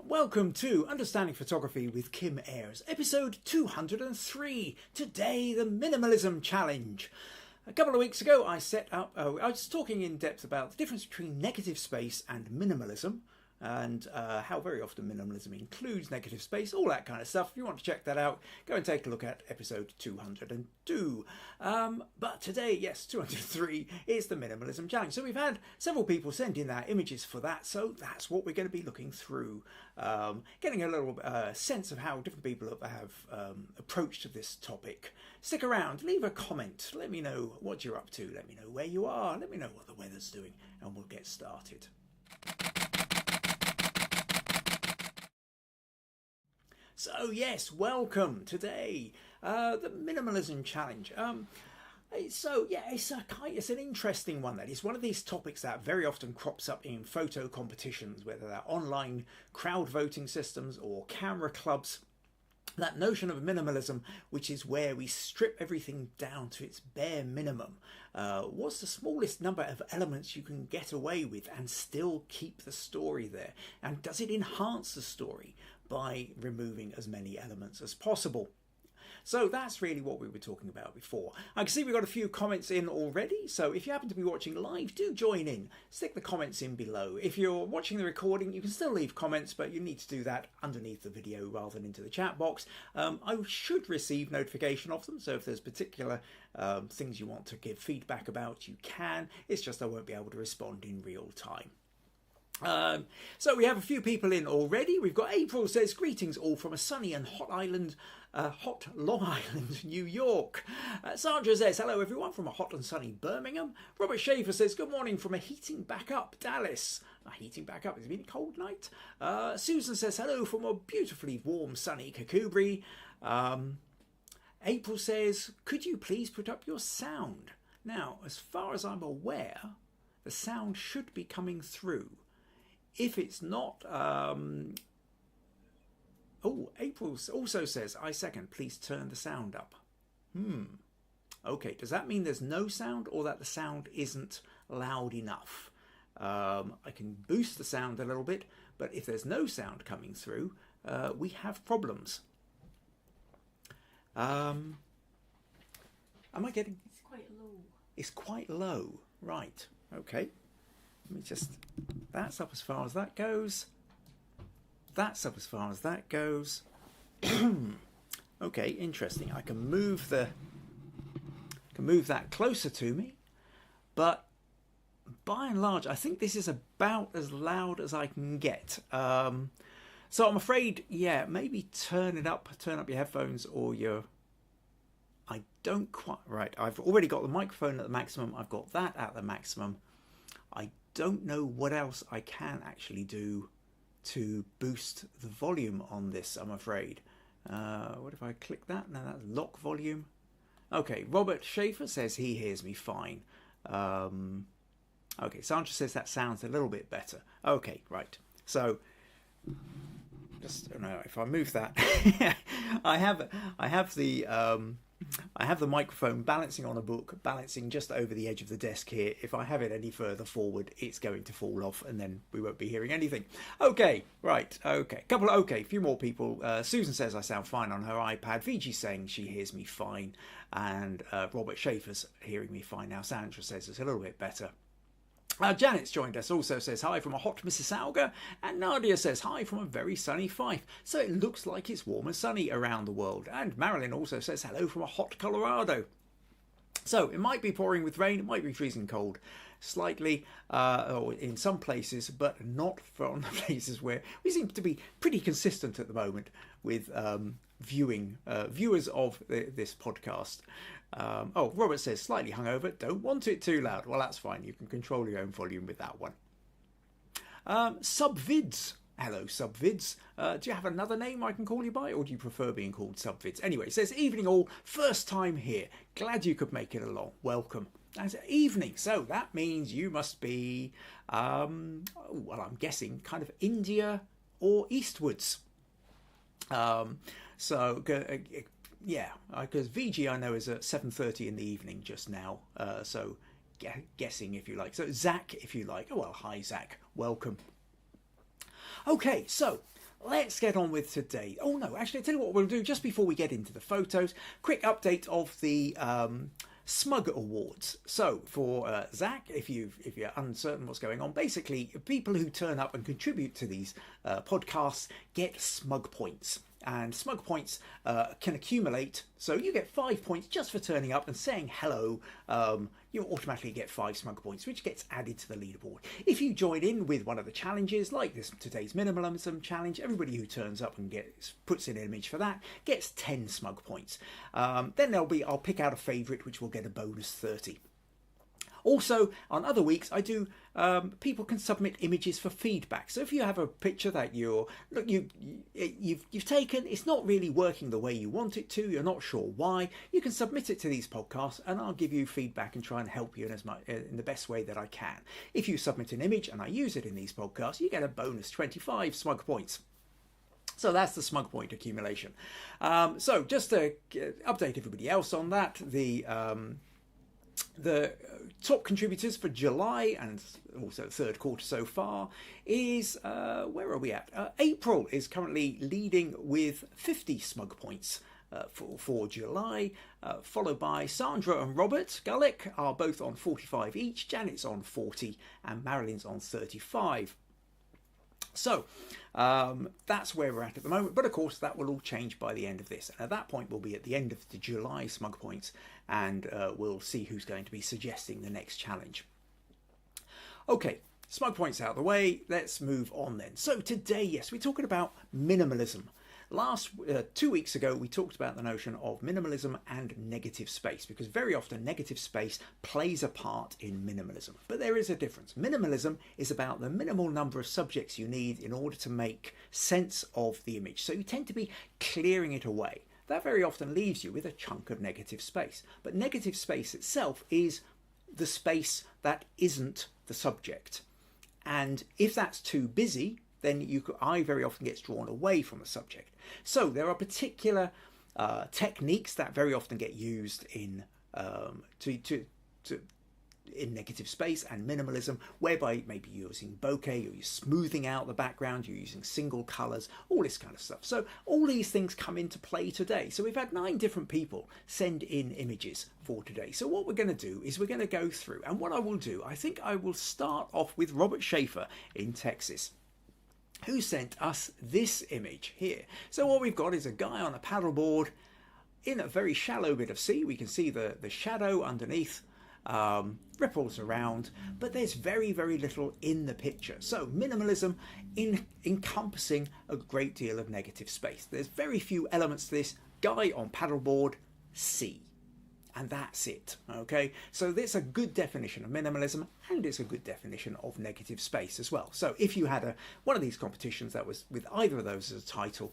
Welcome to Understanding Photography with Kim Ayres, episode 203. Today, the Minimalism Challenge. A couple of weeks ago, I was talking in depth about the difference between negative space and minimalism, and how very often minimalism includes negative space, all that kind of stuff. If you want to check that out, go and take a look at episode 202. But today, yes, 203 is the Minimalism Challenge. So we've had several people send in their images for that, so that's what we're going to be looking through. Getting a little sense of how different people have approached this topic. Stick around, leave a comment, let me know what you're up to, let me know where you are, let me know what the weather's doing, and we'll get started. So yes, welcome today, the Minimalism Challenge. It's an interesting one. That is one of these topics that very often crops up in photo competitions, whether they're online crowd voting systems or camera clubs. That notion of minimalism, which is where we strip everything down to its bare minimum. What's the smallest number of elements you can get away with and still keep the story there? And does it enhance the story by removing as many elements as possible? So that's really what we were talking about before. I can see we've got a few comments in already, so if you happen to be watching live, do join in. Stick the comments in below. If you're watching the recording, you can still leave comments, but you need to do that underneath the video rather than into the chat box. I should receive notification of them, so if there's particular things you want to give feedback about, you can. It's just I won't be able to respond in real time. So we have a few people in already. We've got April says, greetings all from a sunny and hot Long Island, New York. Sandra says, hello everyone from a hot and sunny Birmingham. Robert Schaefer says, good morning from a heating back up Dallas. Heating back up, it's been a cold night. Susan says, hello from a beautifully warm sunny Kakubri. April says, could you please put up your sound? Now, as far as I'm aware, the sound should be coming through. If it's not, April also says, I second, please turn the sound up. Okay, does that mean there's no sound or that the sound isn't loud enough? I can boost the sound a little bit, but if there's no sound coming through, we have problems. Am I getting... It's quite low. It's quite low, right, okay. Let me just, that's up as far as that goes. That's up as far as that goes. Okay, interesting. I can move that closer to me, but by and large, I think this is about as loud as I can get. So I'm afraid, yeah, maybe turn up your headphones or your, I don't quite, right. I've already got the microphone at the maximum. I've got that at the maximum. I don't know what else I can actually do to boost the volume on this, I'm afraid. What if I click that? Now that's lock volume. Okay, Robert Schaefer says he hears me fine. Okay, Sandra says that sounds a little bit better. Okay, right. So, just if I move that, I have the microphone balancing on a book, balancing just over the edge of the desk here. If I have it any further forward, it's going to fall off and then we won't be hearing anything. Okay, right, okay. A few more people. Susan says I sound fine on her iPad. Viji saying she hears me fine. And Robert Schaefer's hearing me fine now. Sandra says it's a little bit better. Janet's joined us, also says hi from a hot Mississauga, and Nadia says hi from a very sunny Fife. So it looks like it's warm and sunny around the world. And Marilyn also says hello from a hot Colorado. So it might be pouring with rain, it might be freezing cold slightly in some places, but not from the places where we seem to be pretty consistent at the moment with viewers of this podcast. Robert says slightly hungover, don't want it too loud. Well, that's fine, you can control your own volume with that one. Subvids, hello Subvids, do you have another name I can call you by, or do you prefer being called Subvids? Anyway, it says evening all, first time here, glad you could make it along, welcome. That's evening, so that means you must be I'm guessing kind of India or eastwards. Yeah, because Viji I know is at 7:30 in the evening just now, so guessing if you like. So Zach, if you like. Oh well, hi Zach, welcome. Okay, so let's get on with today. Oh no, actually, I'll tell you what we'll do just before we get into the photos. Quick update of the Smug Awards. So for Zach, if you're uncertain what's going on, basically people who turn up and contribute to these podcasts get Smug Points. And Smug Points can accumulate, so you get 5 points just for turning up and saying hello. You automatically get 5 Smug Points, which gets added to the leaderboard. If you join in with one of the challenges, like today's Minimalism Challenge, everybody who turns up and puts in an image for that gets 10 Smug Points. Then I'll pick out a favourite, which will get a bonus 30. Also, on other weeks, I do. People can submit images for feedback. So if you have a picture that you've taken, it's not really working the way you want it to, you're not sure why, you can submit it to these podcasts, and I'll give you feedback and try and help you in the best way that I can. If you submit an image and I use it in these podcasts, you get a bonus 25 Smug Points. So that's the Smug Point accumulation. So just to update everybody else on that, the top contributors for July and also third quarter so far is, where are we at? April is currently leading with 50 Smug Points for July, followed by Sandra and Robert Gullick are both on 45 each, Janet's on 40 and Marilyn's on 35. So that's where we're at the moment, but of course that will all change by the end of this, and at that point we'll be at the end of the July Smug Points, and we'll see who's going to be suggesting the next challenge. Okay, Smug Points out of the way, let's move on then. So today, yes, we're talking about minimalism. 2 weeks ago, we talked about the notion of minimalism and negative space, because very often negative space plays a part in minimalism. But there is a difference. Minimalism is about the minimal number of subjects you need in order to make sense of the image. So you tend to be clearing it away. That very often leaves you with a chunk of negative space. But negative space itself is the space that isn't the subject. And if that's too busy, then eye very often gets drawn away from the subject. So there are particular techniques that very often get used in in negative space and minimalism, whereby maybe you're using bokeh, you're smoothing out the background, you're using single colours, all this kind of stuff. So all these things come into play today. So we've had 9 different people send in images for today. So what we're going to do is we're going to go through, and what I will do, I think I will start off with Robert Schaefer in Texas, who sent us this image here. So what we've got is a guy on a paddleboard in a very shallow bit of sea. We can see the shadow underneath, ripples around, but there's very, very little in the picture. So minimalism encompassing a great deal of negative space. There's very few elements to this. Guy on paddleboard, sea. And that's it, okay? So that's a good definition of minimalism, and it's a good definition of negative space as well. So if you had one of these competitions that was with either of those as a title,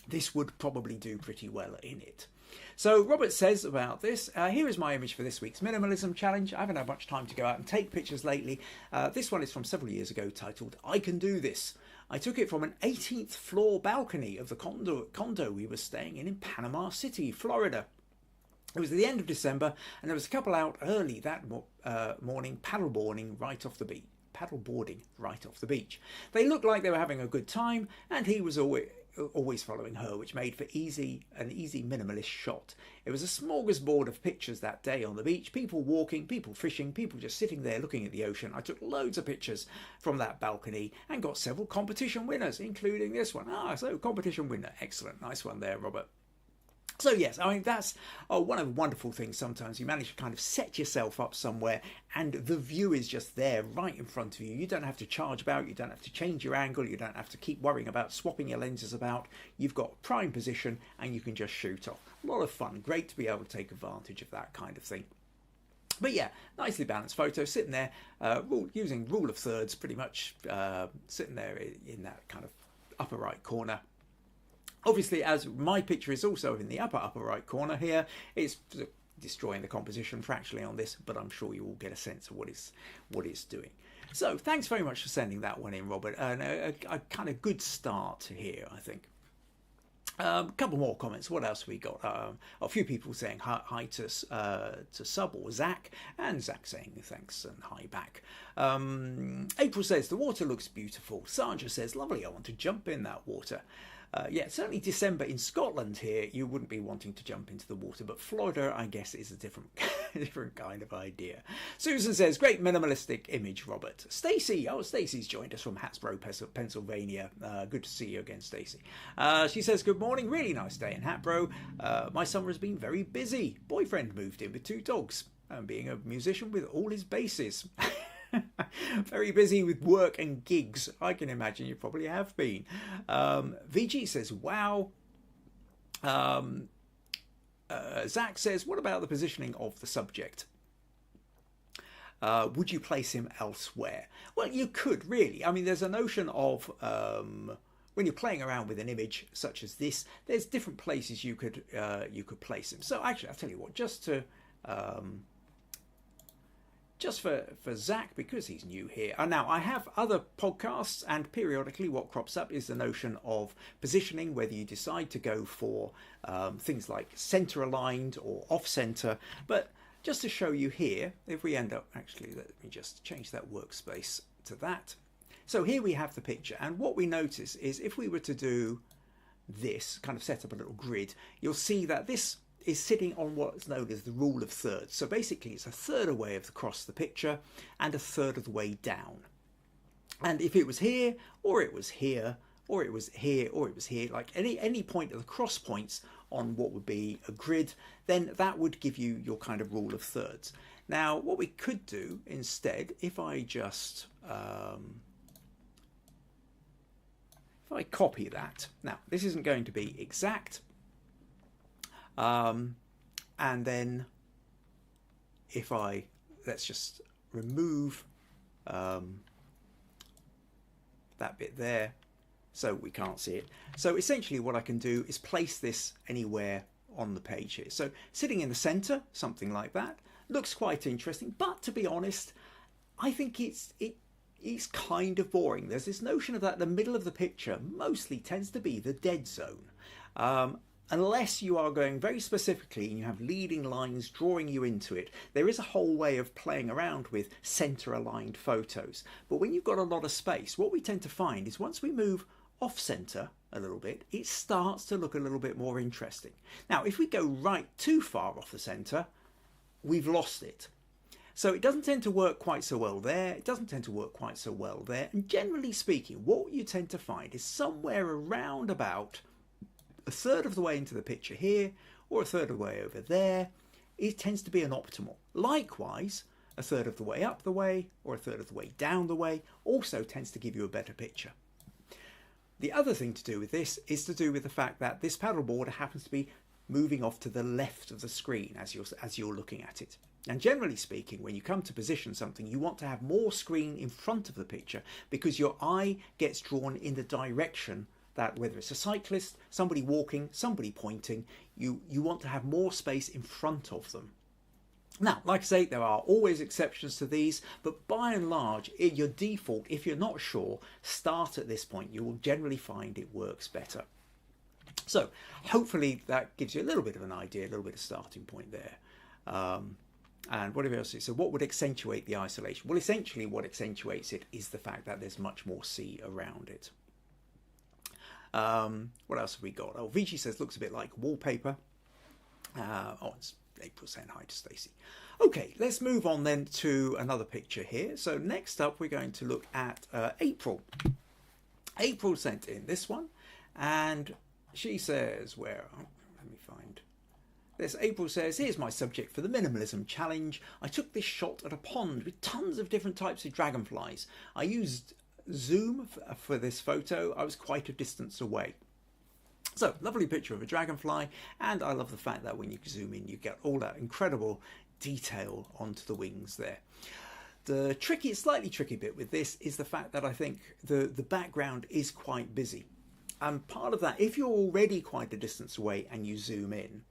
this would probably do pretty well in it. So Robert says about this, here is my image for this week's Minimalism Challenge. I haven't had much time to go out and take pictures lately. This one is from several years ago, titled I Can Do This. I took it from an 18th floor balcony of the condo we were staying in Panama City, Florida. It was at the end of December, and there was a couple out early that morning paddleboarding right off the beach. They looked like they were having a good time, and he was always following her, which made for an easy minimalist shot. It was a smorgasbord of pictures that day on the beach, people walking, people fishing, people just sitting there looking at the ocean. I took loads of pictures from that balcony and got several competition winners, including this one. So competition winner, excellent, nice one there, Robert. So yes, I mean, that's one of the wonderful things. Sometimes you manage to kind of set yourself up somewhere and the view is just there right in front of you. You don't have to charge about, you don't have to change your angle, you don't have to keep worrying about swapping your lenses about. You've got prime position and you can just shoot off. A lot of fun, great to be able to take advantage of that kind of thing. But yeah, nicely balanced photo, sitting there, using rule of thirds pretty much, sitting there in that kind of upper right corner. Obviously, as my picture is also in the upper right corner here, it's destroying the composition fractionally on this, but I'm sure you will get a sense of what it's doing. So thanks very much for sending that one in, Robert, and a kind of good start here, I think. A couple more comments. What else have we got? A few people saying hi to Sub or Zach, and Zach saying thanks and hi back. April says the water looks beautiful. Sandra says lovely. I want to jump in that water. Yeah, certainly December in Scotland here, you wouldn't be wanting to jump into the water, but Florida, I guess, is a different different kind of idea. Susan says, great minimalistic image, Robert. Stacey, oh, Stacey's joined us from Hatboro, Pennsylvania. Good to see you again, Stacey. She says, good morning, really nice day in Hatboro. My summer has been very busy. Boyfriend moved in with 2 dogs, and being a musician with all his bases. Very busy with work and gigs. I can imagine you probably have been. Viji says, wow. Zach says, what about the positioning of the subject? Would you place him elsewhere? Well, you could really. I mean, there's a notion of when you're playing around with an image such as this, there's different places you could place him. So actually, I'll tell you what, just for Zach, because he's new here. And now I have other podcasts, and periodically what crops up is the notion of positioning, whether you decide to go for things like center aligned or off center. But just to show you here, if we end up, actually, let me just change that workspace to that. So here we have the picture, and what we notice is if we were to do this, kind of set up a little grid, you'll see that this is sitting on what's known as the rule of thirds. So basically it's a third away across the picture and a third of the way down. And if it was here, or it was here, or it was here, or it was here, like any point of the cross points on what would be a grid, then that would give you your kind of rule of thirds. Now, what we could do instead, if I just if I copy that, now this isn't going to be exact, and then if let's just remove that bit there so we can't see it. So essentially what I can do is place this anywhere on the page here. So sitting in the center, something like that, looks quite interesting, but to be honest, I think it's kind of boring. There's this notion of that the middle of the picture mostly tends to be the dead zone. Unless you are going very specifically and you have leading lines drawing you into it, there is a whole way of playing around with center aligned photos. But when you've got a lot of space, what we tend to find is once we move off center a little bit, it starts to look a little bit more interesting. Now, if we go right too far off the center, we've lost it. So it doesn't tend to work quite so well there. It doesn't tend to work quite so well there. And generally speaking, what you tend to find is somewhere around about a third of the way into the picture here, or a third of the way over there, it tends to be an optimal. Likewise, a third of the way up the way, or a third of the way down the way, also tends to give you a better picture. The other thing to do with this is to do with the fact that this paddleboard happens to be moving off to the left of the screen as you're looking at it. And generally speaking, when you come to position something, you want to have more screen in front of the picture because your eye gets drawn in the direction that, whether it's a cyclist, somebody walking, somebody pointing, you want to have more space in front of them. Now, like I say, there are always exceptions to these, but by and large, your default, if you're not sure, start at this point. You will generally find it works better. So hopefully that gives you a little bit of an idea, a little bit of starting point there. And whatever else. So what would accentuate the isolation? Well, essentially what accentuates it is the fact that there's much more sea around it. What else have we got? Oh, Viji says looks a bit like wallpaper. It's April saying hi to Stacey. Okay, let's move on then to another picture here. So next up, we're going to look at April. April sent in this one, and she says, let me find this. April says, here's my subject for the minimalism challenge. I took this shot at a pond with tons of different types of dragonflies. I used zoom for this photo. I was quite a distance away. So, lovely picture of a dragonfly, and I love the fact that when you zoom in, you get all that incredible detail onto the wings there. The slightly tricky bit with this is the fact that I think the background is quite busy. And part of that, if you're already quite a distance away and you zoom in,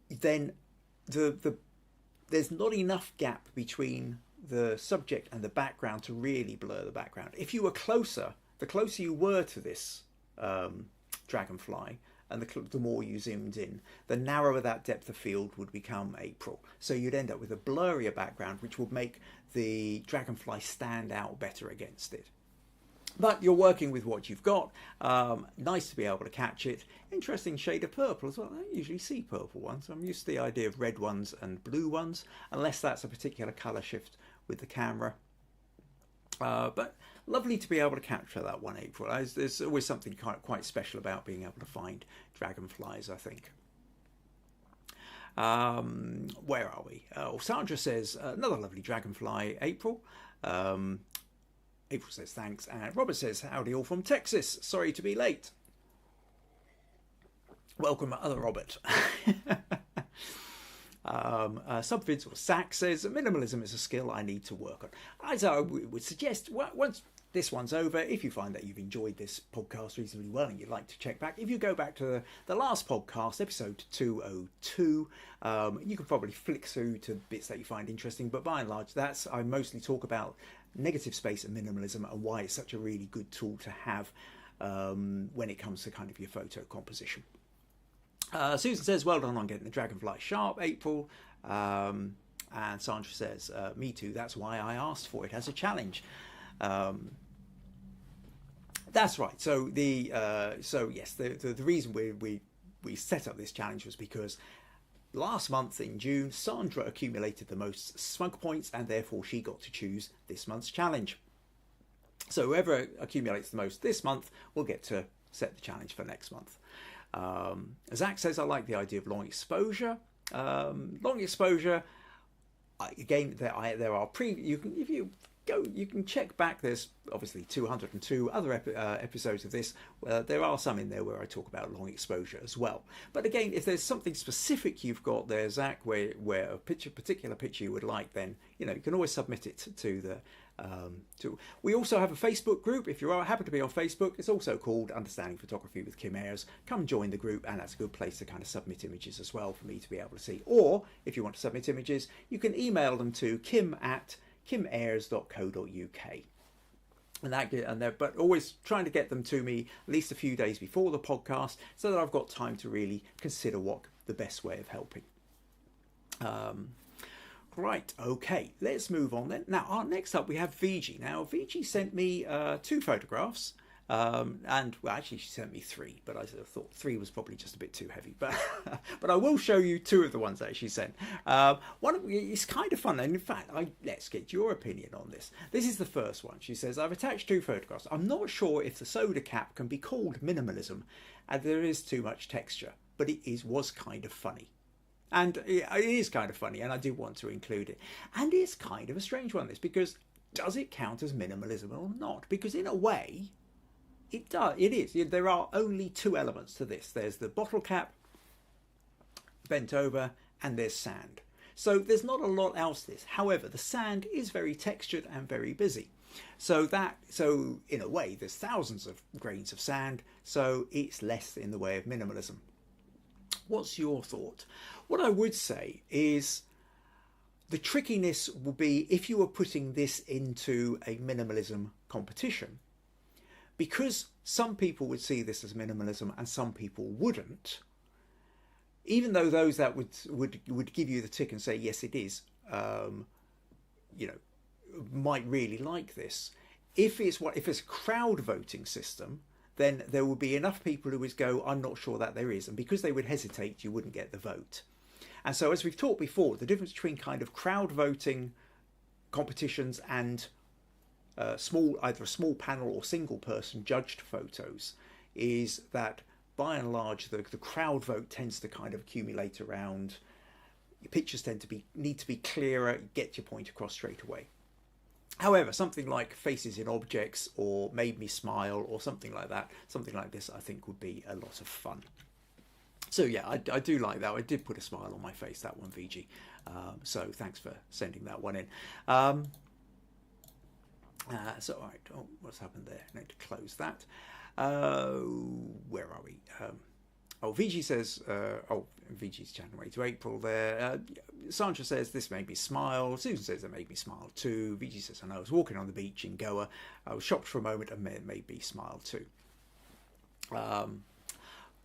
then there's not enough gap between the subject and the background to really blur the background. If you were closer, the closer you were to this Dragonfly, and the more you zoomed in, the narrower that depth of field would become April. So you'd end up with a blurrier background, which would make the Dragonfly stand out better against it. But you're working with what you've got. Nice to be able to catch it. Interesting shade of purple as well. I don't usually see purple ones. I'm used to the idea of red ones and blue ones, unless that's a particular colour shift with the camera. But lovely to be able to capture that one April. There's always something quite special about being able to find dragonflies, I think. Where are we? Sandra says, another lovely dragonfly, April. April says thanks, and Robert says howdy all from Texas. Sorry to be late. Welcome, other Robert. Subvids or Sack says minimalism is a skill I need to work on. As I would suggest, once this one's over, if you find that you've enjoyed this podcast reasonably well and you'd like to check back, if you go back to the last podcast, episode 202, you can probably flick through to bits that you find interesting, but by and large, I mostly talk about negative space and minimalism and why it's such a really good tool to have when it comes to kind of your photo composition. Susan says, well done on getting the Dragonfly sharp, April. And Sandra says, me too, that's why I asked for it as a challenge. That's right. So yes, the reason we set up this challenge was because last month in June, Sandra accumulated the most Smug Points, and therefore she got to choose this month's challenge. So whoever accumulates the most this month will get to set the challenge for next month. Zach says, I like the idea of long exposure. Long exposure, again, there are you can check back. There's obviously 202 other episodes of this. There are some in there where I talk about long exposure as well. But again, if there's something specific you've got there, Zach, where a particular picture you would like, then you can always submit it to the. We also have a Facebook group. If you happen to be on Facebook, it's also called Understanding Photography with Kim Ayres. Come join the group, and that's a good place to kind of submit images as well for me to be able to see. Or if you want to submit images, you can email them to kim@kimayres.co.uk. But always trying to get them to me at least a few days before the podcast, so that I've got time to really consider what the best way of helping. Right, okay, let's move on then. Now, next up we have Viji. Now, Viji sent me 2 photographs, and well, actually she sent me 3, but I thought 3 was probably just a bit too heavy. But but I will show you 2 of the ones that she sent. It's kind of fun, and in fact, let's get your opinion on this. This is the first one. She says, I've attached 2 photographs. I'm not sure if the soda cap can be called minimalism, and there is too much texture, but it was kind of funny. And it is kind of funny, and I do want to include it. And it's kind of a strange one, this, because does it count as minimalism or not? Because in a way, it does. It is. There are only 2 elements to this. There's the bottle cap bent over, and there's sand. So there's not a lot else to this. However, the sand is very textured and very busy. So in a way, there's thousands of grains of sand, so it's less in the way of minimalism. What's your thought? What I would say is the trickiness will be if you were putting this into a minimalism competition, because some people would see this as minimalism and some people wouldn't. Even though those that would give you the tick and say yes it is, might really like this. If it's a crowd voting system, then there will be enough people who would go, I'm not sure that there is. And because they would hesitate, you wouldn't get the vote. And so as we've talked before, the difference between kind of crowd voting competitions and either a small panel or single person judged photos is that by and large, the crowd vote tends to kind of accumulate around, your pictures need to be clearer, get your point across straight away. However, something like Faces in Objects or Made Me Smile or something like that, something like this, I think would be a lot of fun. So yeah, I do like that. I did put a smile on my face, that one, Viji. So thanks for sending that one in. So all right, what's happened there? I need to close that. Where are we? Viji says, Viji's January to April there. Sandra says, this made me smile. Susan says, it made me smile too. Viji says, I know, I was walking on the beach in Goa. I was shocked for a moment and it made me smile too.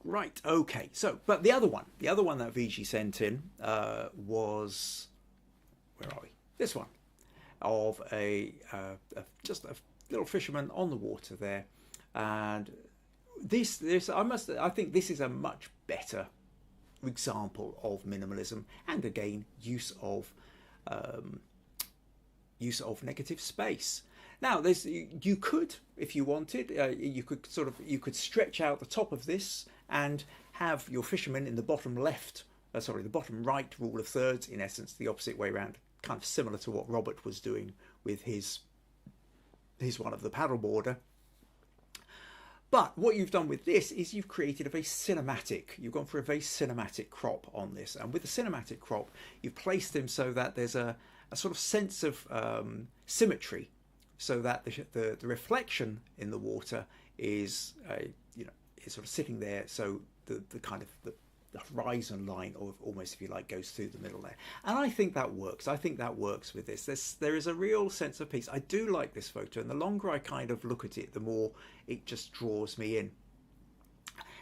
Right, okay. So, but the other one that Viji sent in was, where are we? This one, of just a little fisherman on the water there, and I think this is a much better example of minimalism, and again use of negative space. Now, you could, if you wanted, you could stretch out the top of this and have your fisherman in the bottom left, the bottom right rule of thirds, in essence, the opposite way around, kind of similar to what Robert was doing with his one of the paddleboarder. But what you've done with this is you've created a very cinematic, you've gone for a very cinematic crop on this. And with the cinematic crop, you've placed him so that there's a sort of sense of symmetry, so that the reflection in the water is, is sort of sitting there. So the kind of the horizon line, or almost, if you like, goes through the middle there. And I think that works. I think that works with this. There is a real sense of peace. I do like this photo, and the longer I kind of look at it, the more it just draws me in.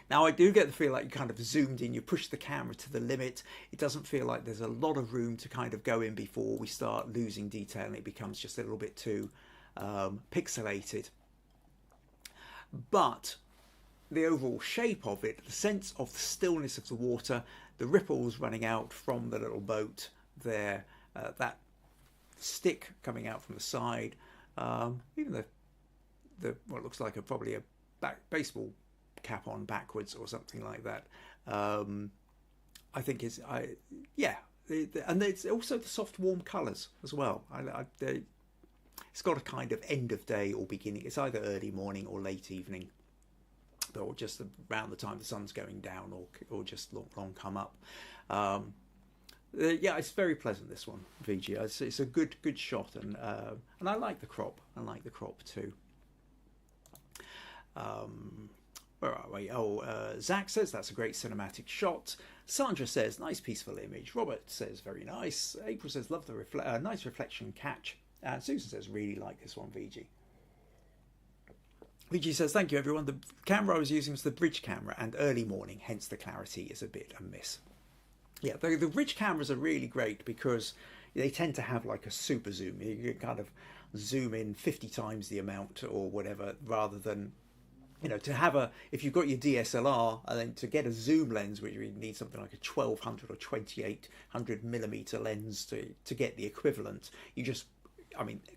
Now, I do get the feel like you kind of zoomed in, you push the camera to the limit. It doesn't feel like there's a lot of room to kind of go in before we start losing detail and it becomes just a little bit too pixelated. But the overall shape of it, the sense of the stillness of the water, the ripples running out from the little boat there, that stick coming out from the side, even the what looks like probably a baseball cap on backwards or something like that. I think and it's also the soft warm colours as well. It's got a kind of end of day or beginning. It's either early morning or late evening, or just around the time the sun's going down, or just long come up. It's very pleasant, this one, Viji. It's a good shot, and I like the crop. I like the crop too. Where are we? Zach says that's a great cinematic shot. Sandra says nice peaceful image. Robert says very nice. April says love the nice reflection catch. And Susan says really like this one, Viji. Viji says thank you everyone. The camera I was using was the bridge camera and early morning, hence the clarity is a bit amiss. Yeah, the bridge cameras are really great because they tend to have like a super zoom. You can kind of zoom in 50 times the amount or whatever, rather than, to have if you've got your DSLR and then to get a zoom lens, which you need something like a 1200 or 2800 millimeter lens to get the equivalent,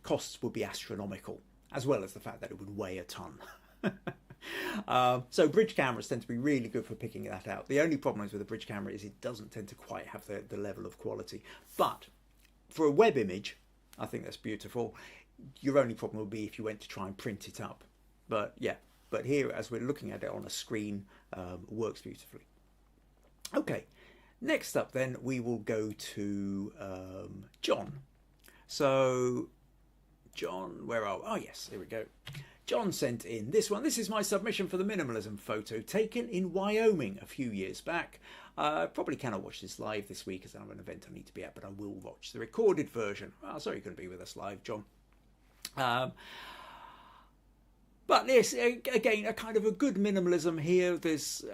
costs would be astronomical, as well as the fact that it would weigh a ton. So bridge cameras tend to be really good for picking that out. The only problem with a bridge camera is it doesn't tend to quite have the level of quality. But for a web image, I think that's beautiful. Your only problem would be if you went to try and print it up. But here, as we're looking at it on a screen, works beautifully. Okay, next up then we will go to John. So John, where are we? Oh yes, here we go. John sent in this one. This is my submission for the minimalism photo taken in Wyoming a few years back. Probably cannot watch this live this week as I have an event I need to be at, but I will watch the recorded version. Oh, sorry you couldn't be with us live, John. But this, again, a kind of a good minimalism here. There's,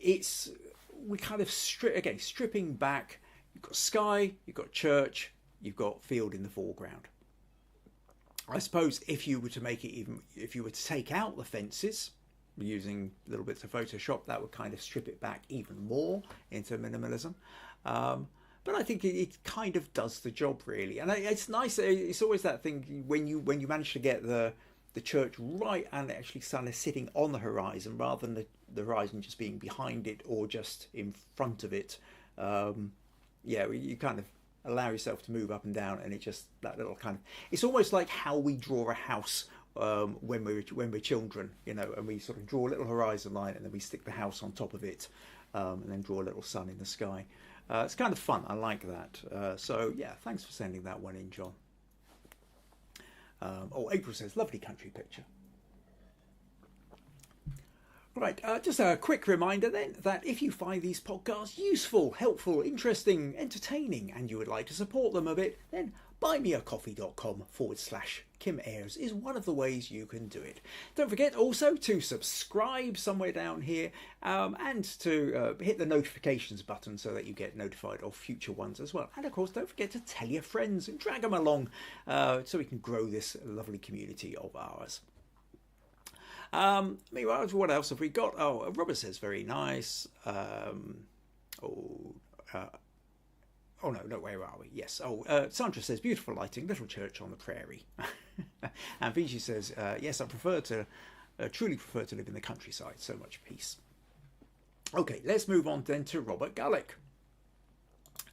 we kind of stripping back. You've got sky, you've got church, you've got field in the foreground. I suppose if you were to make it if you were to take out the fences using little bits of Photoshop, that would kind of strip it back even more into minimalism. But I think it kind of does the job really, and it's nice. It's always that thing when you manage to get the church right and actually kind of sitting on the horizon rather than the horizon just being behind it or just in front of it. You kind of allow yourself to move up and down, and that little kind of, it's almost like how we draw a house when we're children, and we sort of draw a little horizon line and then we stick the house on top of it, and then draw a little sun in the sky. It's kind of fun. I like that. So yeah, thanks for sending that one in, John. April says lovely country picture. Right, just a quick reminder then that if you find these podcasts useful, helpful, interesting, entertaining, and you would like to support them a bit, then buymeacoffee.com/Kim Ayres is one of the ways you can do it. Don't forget also to subscribe somewhere down here, and to hit the notifications button so that you get notified of future ones as well. And of course, don't forget to tell your friends and drag them along, so we can grow this lovely community of ours. Meanwhile, what else have we got? Oh, Robert says very nice. Oh no, where are we? Yes. Sandra says beautiful lighting, little church on the prairie. And Viji says yes, I truly prefer to live in the countryside. So much peace. Okay, let's move on then to Robert Gullick.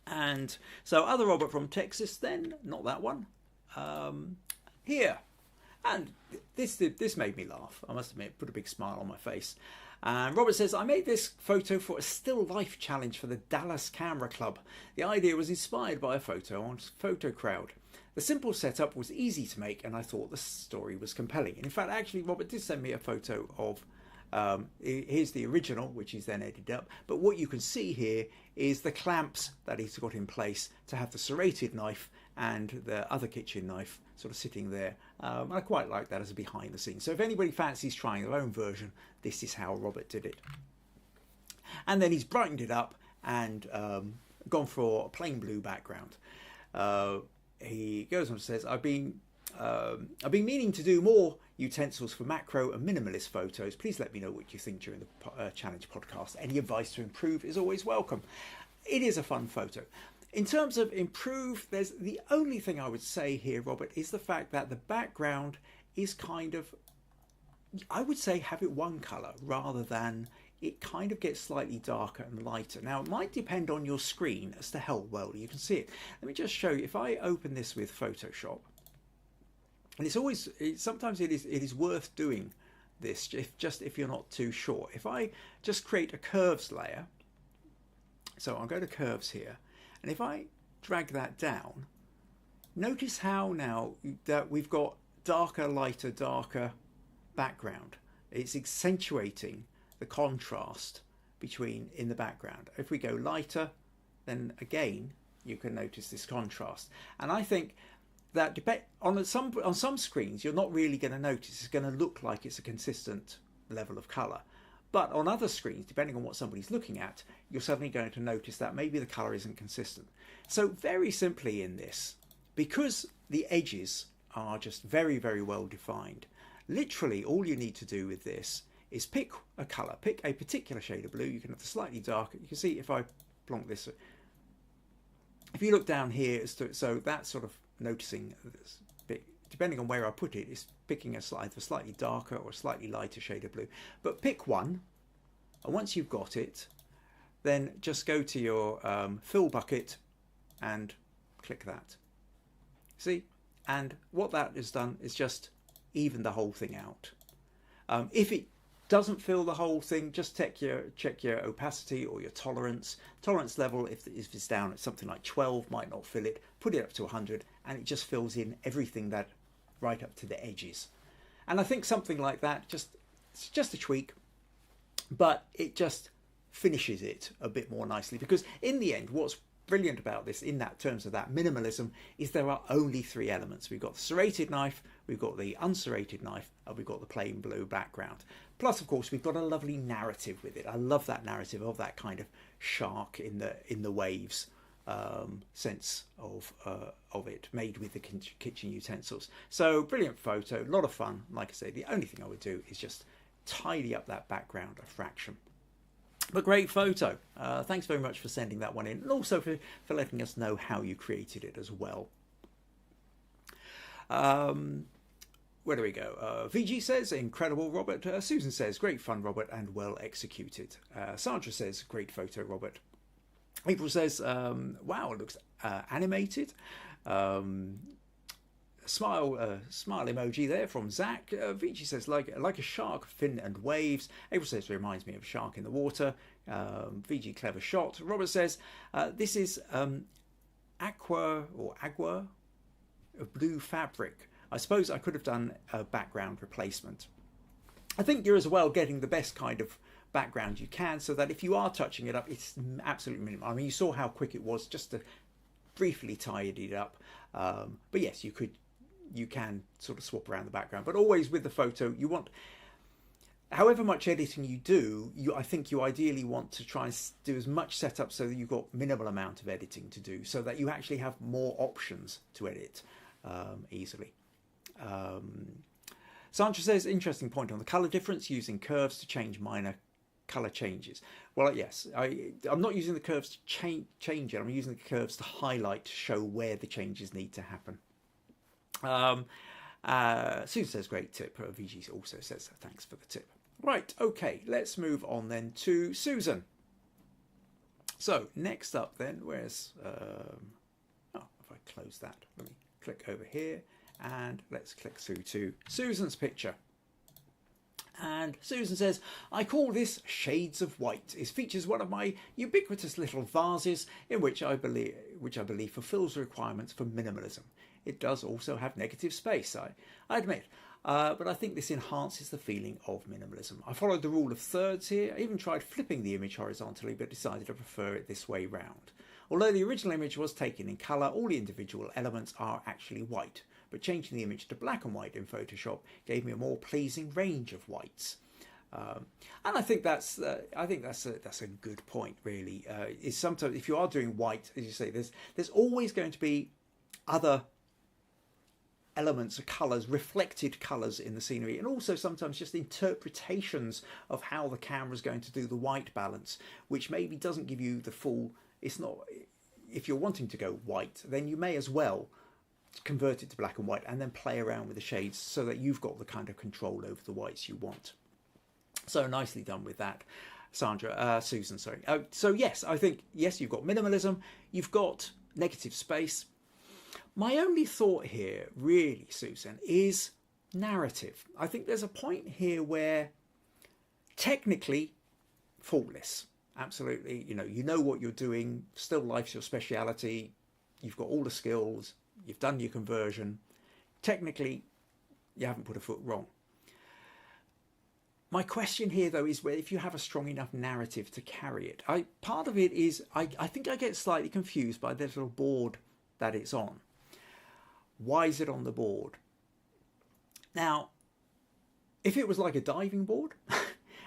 And so other Robert from Texas then, not that one. Here. And this made me laugh, I must admit, put a big smile on my face. And Robert says, I made this photo for a still life challenge for the Dallas Camera Club. The idea was inspired by a photo on Photo Crowd. The simple setup was easy to make, and I thought the story was compelling. And in fact, actually, Robert did send me a photo of, here's the original, which he's then edited up. But what you can see here is the clamps that he's got in place to have the serrated knife and the other kitchen knife sort of sitting there. I quite like that as a behind the scenes. So if anybody fancies trying their own version, this is how Robert did it. And then he's brightened it up and gone for a plain blue background. He goes on and says, I've been meaning to do more utensils for macro and minimalist photos. Please let me know what you think during the challenge podcast. Any advice to improve is always welcome. It is a fun photo. In terms of improve, there's the only thing I would say here, Robert, is the fact that the background is kind of, I would say, have it one colour rather than it kind of gets slightly darker and lighter. Now, it might depend on your screen as to how well you can see it. Let me just show you. If I open this with Photoshop, and sometimes it is worth doing this if you're not too sure. If I just create a curves layer, so I'll go to curves here. And if I drag that down, notice how now that we've got darker, lighter, darker background. It's accentuating the contrast in the background. If we go lighter, then again, you can notice this contrast. And I think that on some screens, you're not really going to notice. It's going to look like it's a consistent level of colour. But on other screens, depending on what somebody's looking at, you're suddenly going to notice that maybe the colour isn't consistent. So very simply in this, because the edges are just very, very well defined, literally all you need to do with this is pick a colour, pick a particular shade of blue. You can have the slightly darker. You can see if I plonk this, if you look down here, so that's sort of noticing this bit. Depending on where I put it, it's picking a slightly darker or a slightly lighter shade of blue. But pick one, and once you've got it, then just go to your fill bucket and click that. See? And what that has done is just even the whole thing out. If it doesn't fill the whole thing, just check your opacity or your tolerance. Tolerance level, if it's down at something like 12, might not fill it. Put it up to 100, and it just fills in everything that right up to the edges. And I think something like that, it's just a tweak, but it just finishes it a bit more nicely, because in the end, what's brilliant about this in that terms of that minimalism is there are only three elements. We've got the serrated knife, we've got the unserrated knife, and we've got the plain blue background. Plus, of course, we've got a lovely narrative with it. I love that narrative of that kind of shark in the waves sense of it, made with the kitchen utensils. So brilliant photo, a lot of fun. Like I say, the only thing I would do is just tidy up that background a fraction. But great photo. Thanks very much for sending that one in, and also for letting us know how you created it as well. Where do we go? Viji says, incredible, Robert. Susan says, great fun, Robert, and well executed. Sandra says, great photo, Robert. April says, wow, it looks animated. Smile emoji there from Zach. Viji says, like a shark, fin and waves. April says, reminds me of a shark in the water. Viji, clever shot. Robert says, this is agua, of blue fabric. I suppose I could have done a background replacement. I think you're as well getting the best kind of background you can, so that if you are touching it up, it's absolutely minimal. I mean, you saw how quick it was just to briefly tidied it up. But yes, you can sort of swap around the background, but always with the photo, you want, however much editing you do, I think you ideally want to try and do as much setup so that you've got minimal amount of editing to do, so that you actually have more options to edit easily. Sandra says, interesting point on the color difference, using curves to change minor color changes. Well, yes, I'm not using the curves to change it. I'm using the curves to highlight, to show where the changes need to happen. Susan says, great tip. Viji also says, thanks for the tip. Right, okay, let's move on then to Susan. So next up then, where's, if I close that, let me click over here and let's click through to Susan's picture. And Susan says, I call this Shades of White. It features one of my ubiquitous little vases in which I believe fulfills the requirements for minimalism. It does also have negative space, I admit, but I think this enhances the feeling of minimalism. I followed the rule of thirds here. I even tried flipping the image horizontally, but decided to prefer it this way round. Although the original image was taken in colour, all the individual elements are actually white, but changing the image to black and white in Photoshop gave me a more pleasing range of whites. And I think that's a good point, really. Is sometimes if you are doing white, as you say, there's always going to be other elements of colours, reflected colours in the scenery, and also sometimes just interpretations of how the camera is going to do the white balance, which maybe doesn't give you the full. It's not, if you're wanting to go white, then you may as well convert it to black and white and then play around with the shades so that you've got the kind of control over the whites you want. So nicely done with that, Susan, sorry. So yes, I think, yes, you've got minimalism, you've got negative space. My only thought here, really, Susan, is narrative. I think there's a point here where technically faultless, absolutely, you know what you're doing, still life's your speciality, you've got all the skills, you've done your conversion, technically you haven't put a foot wrong. My question here, though, is where if you have a strong enough narrative to carry it. Part of it is, I think I get slightly confused by the little board that it's on. Why is it on the board? Now, if it was like a diving board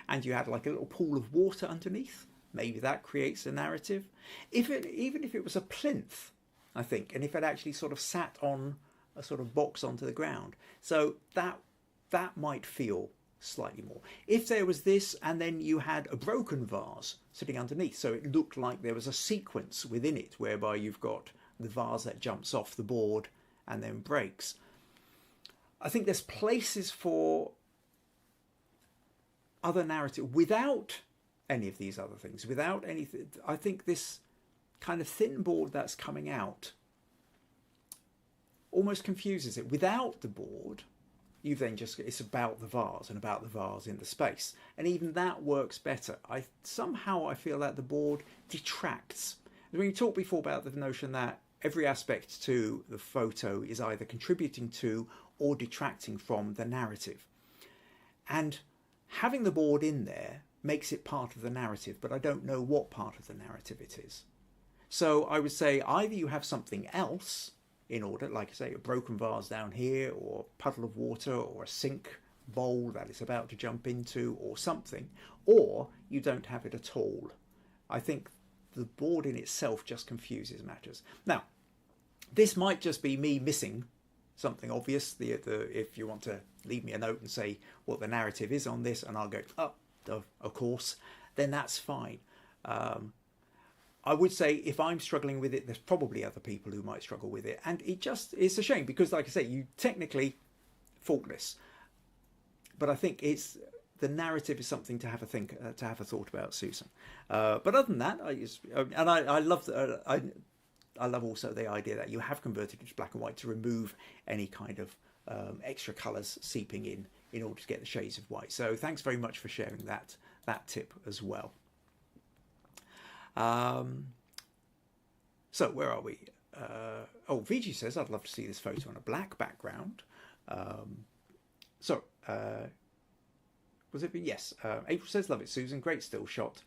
and you had like a little pool of water underneath, maybe that creates a narrative. Even if it was a plinth, I think, and if it actually sort of sat on a sort of box onto the ground, so that might feel slightly more. If there was this and then you had a broken vase sitting underneath, so it looked like there was a sequence within it whereby you've got the vase that jumps off the board and then breaks. I think there's places for other narrative without any of these other things, without anything. I think this kind of thin board that's coming out almost confuses it. Without the board, you then just, it's about the vase and about the vase in the space, and even that works better. Somehow I feel that the board detracts. When you talked before about the notion that every aspect to the photo is either contributing to or detracting from the narrative, and having the board in there makes it part of the narrative, but I don't know what part of the narrative it is. So I would say either you have something else in order, like I say, a broken vase down here, or a puddle of water, or a sink bowl that it's about to jump into, or something, or you don't have it at all. I think the board in itself just confuses matters. Now, this might just be me missing something obvious. If you want to leave me a note and say what the narrative is on this, and I'll go, oh, of course, then that's fine. I would say if I'm struggling with it, there's probably other people who might struggle with it. And it's a shame because, like I say, you technically faultless. But I think the narrative is something to have a thought about, Susan. But other than that, I love also the idea that you have converted it to black and white to remove any kind of extra colours seeping in order to get the shades of white. So thanks very much for sharing that tip as well. So where are we? Viji says, I'd love to see this photo on a black background. Was it? Yes. April says, love it, Susan. Great still shot.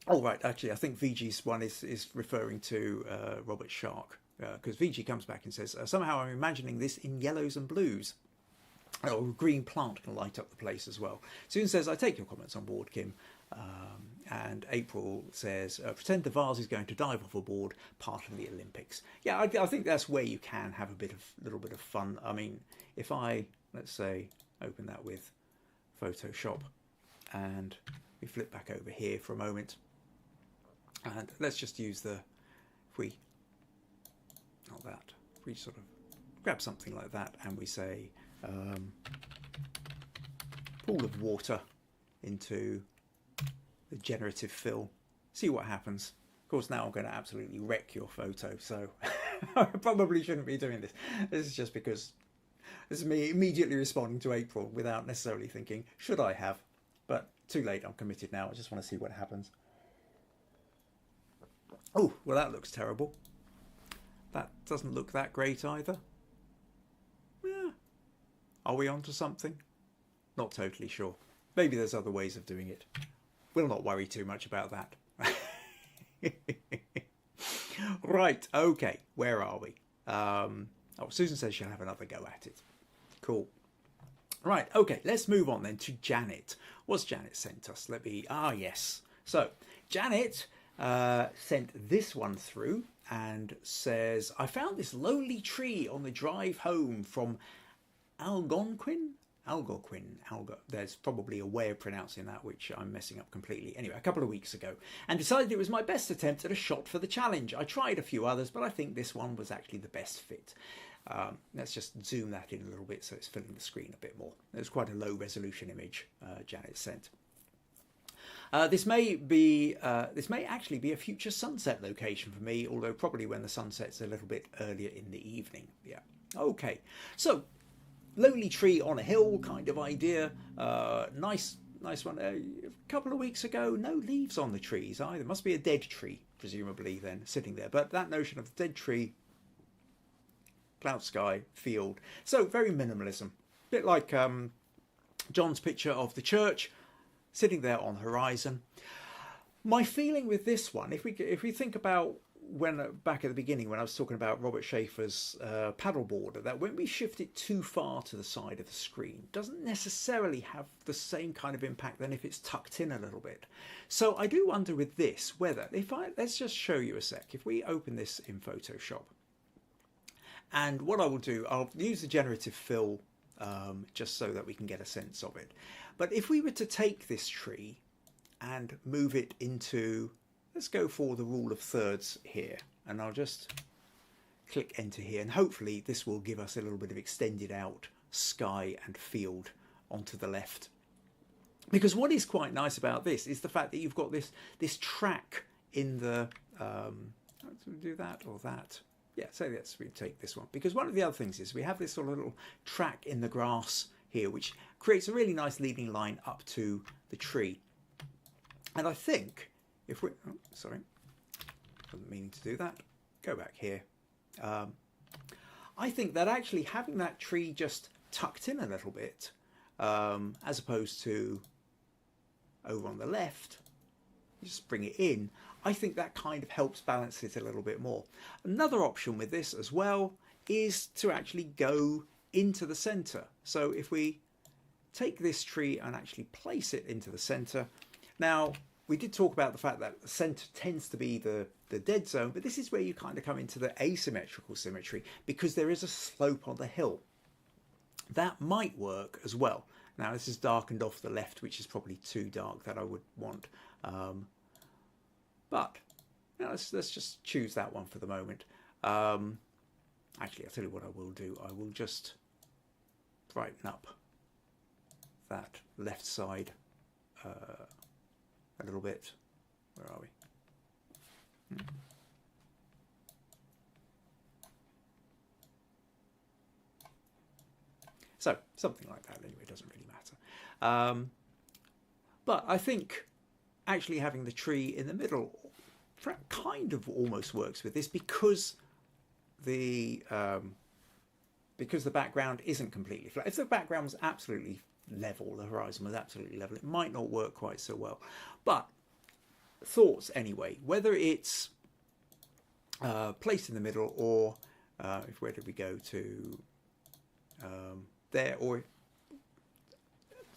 Oh, right. Actually, I think Viji's one is referring to Robert Shark, because Viji comes back and says, somehow I'm imagining this in yellows and blues. Oh, a green plant can light up the place as well. Susan says, I take your comments on board, Kim. And April says, pretend the vase is going to dive off a board, part of the Olympics. Yeah, I think that's where you can have a little bit of fun. I mean, if I, let's say, open that with Photoshop and we flip back over here for a moment. And let's just use if we sort of grab something like that and we say pool of water into the generative fill, see what happens. Of course, now I'm going to absolutely wreck your photo, so I probably shouldn't be doing this. This is just because this is me immediately responding to April without necessarily thinking, should I have? But too late, I'm committed now. I just want to see what happens. Oh, well, that looks terrible. That doesn't look that great either. Yeah. Are we onto something? Not totally sure. Maybe there's other ways of doing it. We'll not worry too much about that. Right, okay, where are we? Oh, Susan says she'll have another go at it. Cool. Right, okay, let's move on then to Janet. What's Janet sent us? Yes. So, Janet sent this one through and says, I found this lonely tree on the drive home from Algonquin. There's probably a way of pronouncing that which I'm messing up completely. Anyway, a couple of weeks ago, and decided it was my best attempt at a shot for the challenge. I tried a few others, but I think this one was actually the best fit. Let's just zoom that in a little bit so it's filling the screen a bit more. It's quite a low resolution image Janet sent. This may actually be a future sunset location for me, although probably when the sunset's a little bit earlier in the evening. Yeah. Okay. So, lonely tree on a hill kind of idea. Nice one. A couple of weeks ago, no leaves on the trees either. Must be a dead tree, presumably, then sitting there. But that notion of dead tree, cloud sky, field. So very minimalism. Bit like John's picture of the church sitting there on the horizon. My feeling with this one, if we think about when back at the beginning when I was talking about Robert Schaefer's paddleboard, that when we shift it too far to the side of the screen, doesn't necessarily have the same kind of impact than if it's tucked in a little bit. So I do wonder with this whether let's just show you a sec. If we open this in Photoshop, and what I will do, I'll use the generative fill just so that we can get a sense of it. But if we were to take this tree and move it into, let's go for the rule of thirds here, and I'll just click enter here, and hopefully this will give us a little bit of extended out sky and field onto the left. Because what is quite nice about this is the fact that you've got this track in the let's do that or that. Yeah, so let's take this one, because one of the other things is we have this sort of little track in the grass here, which creates a really nice leading line up to the tree. And I think if we, oh, sorry, wasn't meaning to do that. Go back here. I think that actually having that tree just tucked in a little bit, as opposed to over on the left, you just bring it in. I think that kind of helps balance it a little bit more. Another option with this as well is to actually go into the center. So if we take this tree and actually place it into the center. Now, we did talk about the fact that the center tends to be the dead zone, but this is where you kind of come into the asymmetrical symmetry because there is a slope on the hill. That might work as well. Now, this is darkened off the left, which is probably too dark that I would want. But you know, let's just choose that one for the moment. Actually, I'll tell you what I will do. I will just brighten up that left side a little bit. Where are we? So, something like that anyway, it doesn't really matter. But I think actually having the tree in the middle kind of almost works with this because the background isn't completely flat. If the background was absolutely level, the horizon was absolutely level, it might not work quite so well. But thoughts anyway, whether it's placed in the middle or where did we go to there, or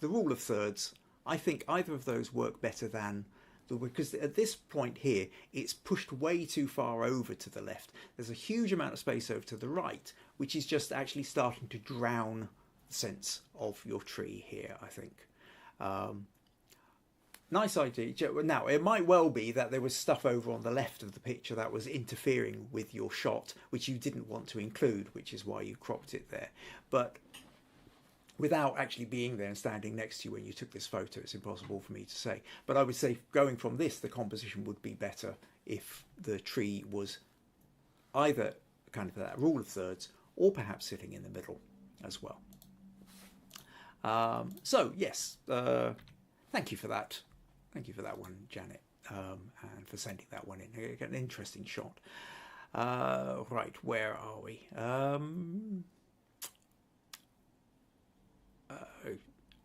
the rule of thirds. I think either of those work better than because at this point here it's pushed way too far over to the left. There's a huge amount of space over to the right, which is just actually starting to drown the sense of your tree here, I think. Nice idea. Now, it might well be that there was stuff over on the left of the picture that was interfering with your shot, which you didn't want to include, which is why you cropped it there. But without actually being there and standing next to you when you took this photo, it's impossible for me to say. But I would say going from this, the composition would be better if the tree was either kind of that rule of thirds or perhaps sitting in the middle as well. So, yes, thank you for that. Thank you for that one, Janet, and for sending that one in. An interesting shot. Right, where are we?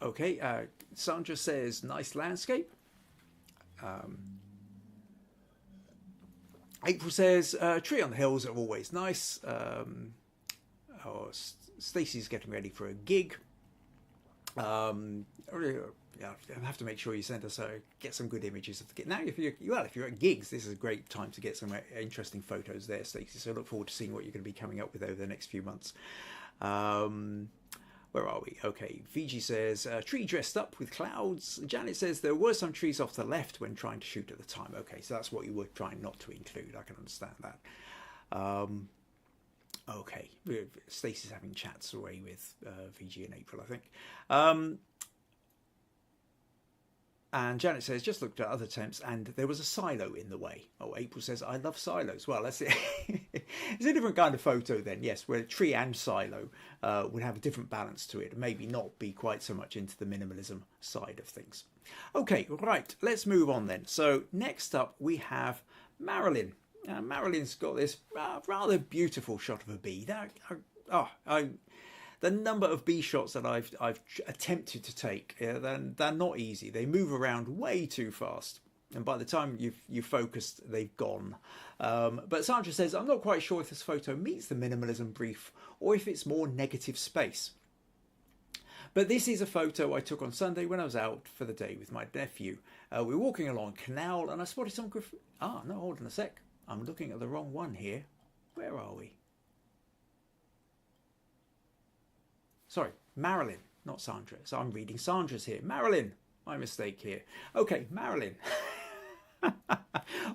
Okay, Sandra says, nice landscape. April says, tree on the hills are always nice. Stacey's getting ready for a gig. Yeah, I have to make sure you send us get some good images of the gig. Now, if you're at gigs, this is a great time to get some interesting photos there, Stacey. So I look forward to seeing what you're going to be coming up with over the next few months. Where are we? Okay, Viji says, tree dressed up with clouds. Janet says, there were some trees off the left when trying to shoot at the time. Okay, so that's what you were trying not to include. I can understand that. Okay, Stacey's having chats away with Viji and April, I think. And Janet says, just looked at other attempts and there was a silo in the way. Oh, April says, I love silos. Well, that's it. It's a different kind of photo then, yes, where tree and silo would have a different balance to it. Maybe not be quite so much into the minimalism side of things. Okay, right, let's move on then. So next up we have Marilyn. Marilyn's got this rather beautiful shot of a bee. The number of bee shots that I've attempted to take, they're not easy. They move around way too fast, and by the time you've focused, they've gone. But Sandra says, I'm not quite sure if this photo meets the minimalism brief or if it's more negative space. But this is a photo I took on Sunday when I was out for the day with my nephew. We were walking along a canal and I spotted some graffiti. No, hold on a sec. I'm looking at the wrong one here. Where are we? Sorry, Marilyn, not Sandra. So I'm reading Sandra's here. Marilyn, my mistake here. Okay, Marilyn.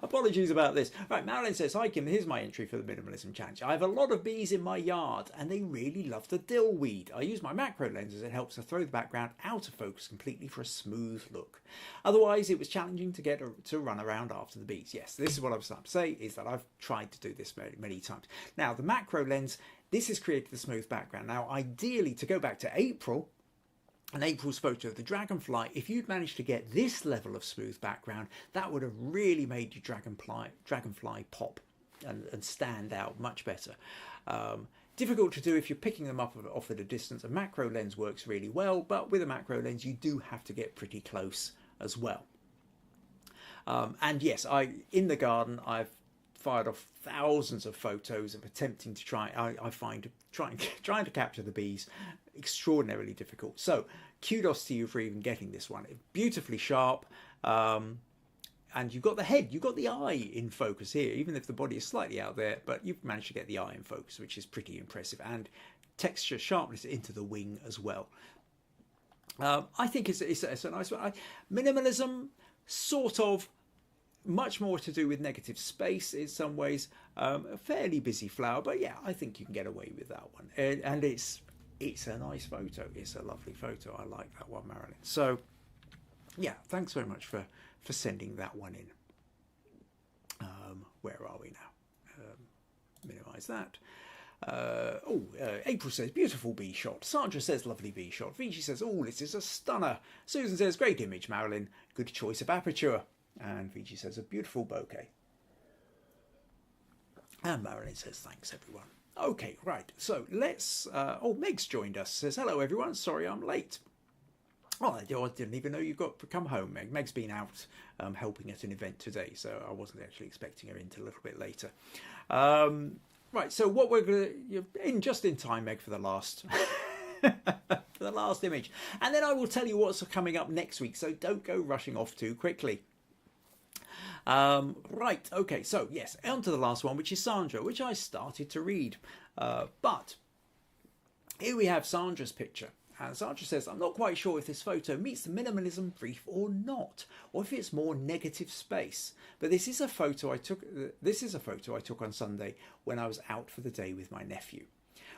Apologies about this. Right, Marilyn says, hi Kim, here's my entry for the Minimalism Challenge. I have a lot of bees in my yard and they really love the dill weed. I use my macro lens as it helps to throw the background out of focus completely for a smooth look. Otherwise, it was challenging to get to run around after the bees. Yes, this is what I was trying to say, is that I've tried to do this many times. Now, the macro lens, this has created the smooth background. Now, ideally, to go back to April, and April's photo of the Dragonfly, if you'd managed to get this level of smooth background, that would have really made your Dragonfly pop and stand out much better. Difficult to do if you're picking them up off at a distance. A macro lens works really well, but with a macro lens, you do have to get pretty close as well. And yes, in the garden, I've fired off thousands of photos of attempting to I find trying to capture the bees extraordinarily difficult. So kudos to you for even getting this one. Beautifully sharp, and you've got the head, you've got the eye in focus here, even if the body is slightly out there, but you've managed to get the eye in focus, which is pretty impressive, and texture, sharpness into the wing as well. I think it's a nice one. Minimalism, sort of, much more to do with negative space in some ways. A fairly busy flower, but yeah, I think you can get away with that one. And it's a nice photo. It's a lovely photo. I like that one, Marilyn. So yeah, thanks very much for sending that one in. Where are we now? Minimize that. April says, beautiful bee shot. Sandra says, lovely bee shot. Viji says, oh, this is a stunner. Susan says, great image, Marilyn. Good choice of aperture. And Viji says, a beautiful bouquet. And Marilyn says, thanks, everyone. Okay, right. So let's... Meg's joined us. Says, hello, everyone. Sorry I'm late. Oh, I didn't even know you got to come home, Meg. Meg's been out helping at an event today, so I wasn't actually expecting her in until a little bit later. Right, so what we're going to... You're in just in time, Meg, for the last... for the last image. And then I will tell you what's coming up next week, so don't go rushing off too quickly. Right, okay, so yes, on to the last one, which is Sandra, which I started to read. But here we have Sandra's picture. And Sandra says, I'm not quite sure if this photo meets the minimalism brief or not, or if it's more negative space. But this is a photo I took. On Sunday when I was out for the day with my nephew.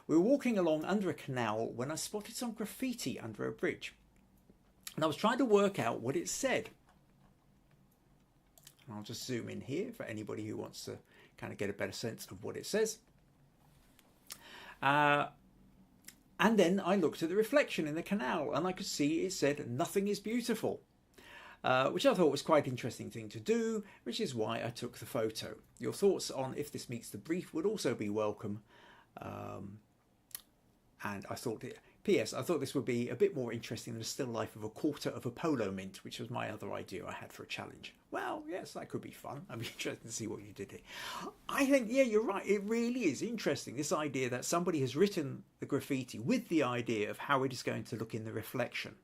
We were walking along under a canal when I spotted some graffiti under a bridge, and I was trying to work out what it said. And I'll just zoom in here for anybody who wants to kind of get a better sense of what it says. And then I looked at the reflection in the canal and I could see it said, "Nothing is beautiful," which I thought was quite an interesting thing to do, which is why I took the photo. Your thoughts on if this meets the brief would also be welcome. And I thought, P.S. I thought this would be a bit more interesting than a still life of a quarter of a polo mint, which was my other idea I had for a challenge. Well, yes, that could be fun. I'd be interested to see what you did here. I think, yeah, you're right. It really is interesting, this idea that somebody has written the graffiti with the idea of how it is going to look in the reflection.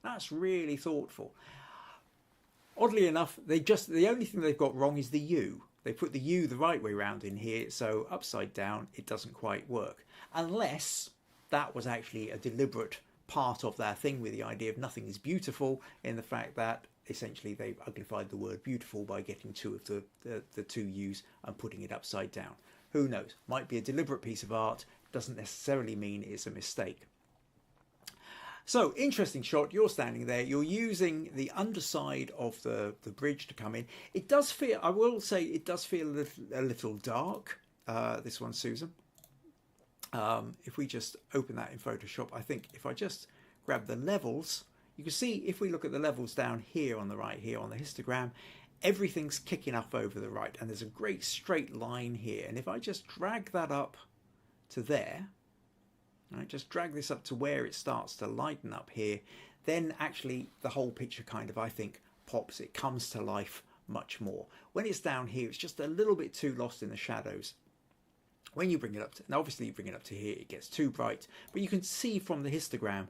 That's really thoughtful. Oddly enough, the only thing they've got wrong is the U. They put the U the right way round in here, so upside down, it doesn't quite work. Unless that was actually a deliberate part of their thing with the idea of nothing is beautiful, in the fact that essentially they've uglified the word beautiful by getting two of the two U's and putting it upside down. Who knows? Might be a deliberate piece of art, doesn't necessarily mean it's a mistake. So, interesting shot. You're standing there. You're using the underside of the bridge to come in. It does feel, I will say, it does feel a little dark, this one, Susan. If we just open that in Photoshop, I think if I just grab the levels, you can see if we look at the levels down here on the right, here on the histogram, everything's kicking up over the right. And there's a great straight line here. And if I just drag that up to there, right, just drag this up to where it starts to lighten up here, then actually the whole picture kind of, I think, pops. It comes to life much more. When it's down here, it's just a little bit too lost in the shadows. When you bring it up to, now obviously you bring it up to here, it gets too bright, but you can see from the histogram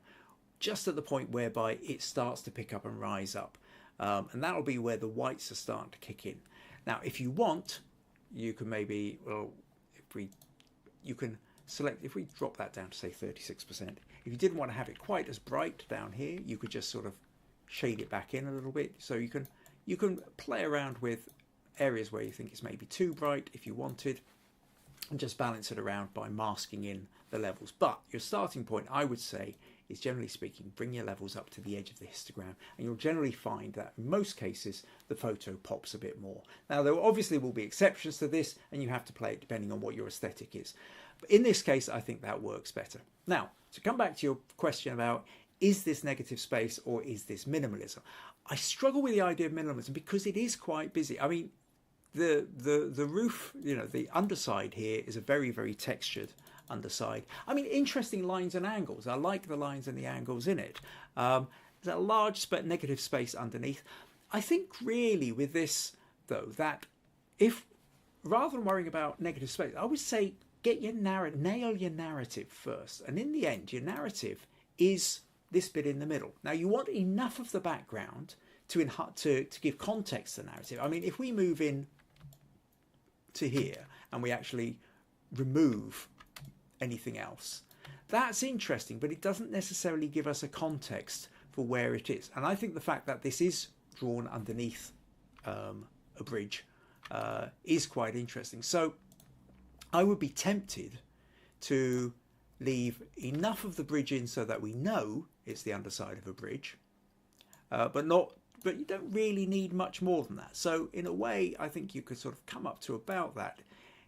just at the point whereby it starts to pick up and rise up. And that'll be where the whites are starting to kick in. Now, if you want, you can maybe, well, you can select, if we drop that down to say 36%, if you didn't want to have it quite as bright down here, you could just sort of shade it back in a little bit. So you can play around with areas where you think it's maybe too bright if you wanted, and just balance it around by masking in the levels. But your starting point, I would say, is generally speaking, bring your levels up to the edge of the histogram, and you'll generally find that in most cases the photo pops a bit more. Now, there obviously will be exceptions to this, and you have to play it depending on what your aesthetic is. But in this case, I think that works better. Now, to come back to your question about, is this negative space or is this minimalism? I struggle with the idea of minimalism because it is quite busy. I mean, the roof, you know, the underside here is a very, very textured underside. I mean, interesting lines and angles. I like the lines and the angles in it. There's a large negative space underneath. I think really with this, though, that if, rather than worrying about negative space, I would say get your nail your narrative first. And in the end, your narrative is this bit in the middle. Now, you want enough of the background to give context to the narrative. I mean, if we move in to here and we actually remove anything else, that's interesting, but it doesn't necessarily give us a context for where it is. And I think the fact that this is drawn underneath a bridge is quite interesting. So I would be tempted to leave enough of the bridge in so that we know it's the underside of a bridge, but you don't really need much more than that. So in a way, I think you could sort of come up to about that.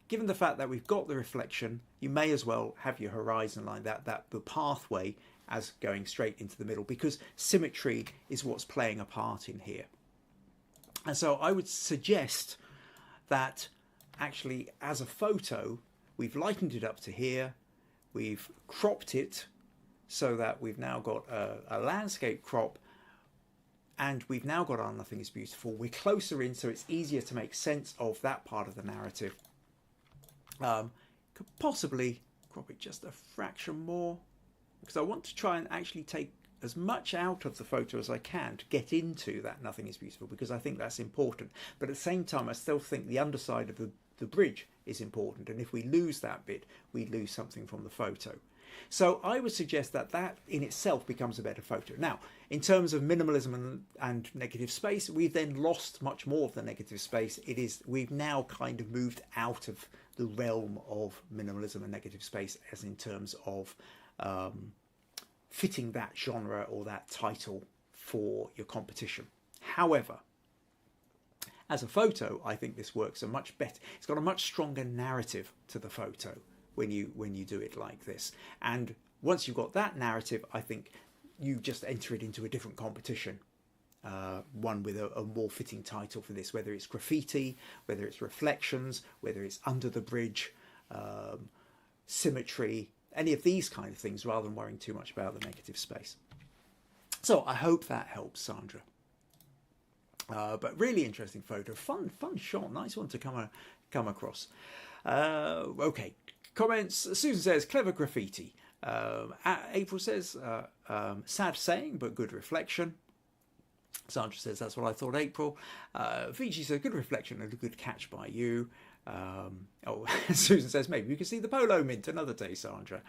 Given the fact that we've got the reflection, you may as well have your horizon line, that the pathway as going straight into the middle, because symmetry is what's playing a part in here. And so I would suggest that actually as a photo, we've lightened it up to here, we've cropped it so that we've now got a landscape crop, and we've now got our Nothing is Beautiful. We're closer in, so it's easier to make sense of that part of the narrative. Could possibly crop it just a fraction more, because I want to try and actually take as much out of the photo as I can to get into that Nothing is Beautiful, because I think that's important. But at the same time, I still think the underside of the bridge is important, and if we lose that bit, we lose something from the photo. So I would suggest that that in itself becomes a better photo. Now, in terms of minimalism and negative space, we've then lost much more of the negative space. We've now kind of moved out of the realm of minimalism and negative space, as in terms of fitting that genre or that title for your competition. However, as a photo, I think this works a much better. It's got a much stronger narrative to the photo when you do it like this. And once you've got that narrative, I think you just enter it into a different competition. One with a more fitting title for this, whether it's graffiti, whether it's reflections, whether it's under the bridge, symmetry, any of these kind of things, rather than worrying too much about the negative space. So I hope that helps, Sandra. But really interesting photo, fun shot, nice one to come across. Okay, comments. Susan says clever graffiti. April says sad saying but good reflection. Sandra says that's what I thought, April. Viji says good reflection and a good catch by you. Susan says maybe you can see the polo mint another day, Sandra.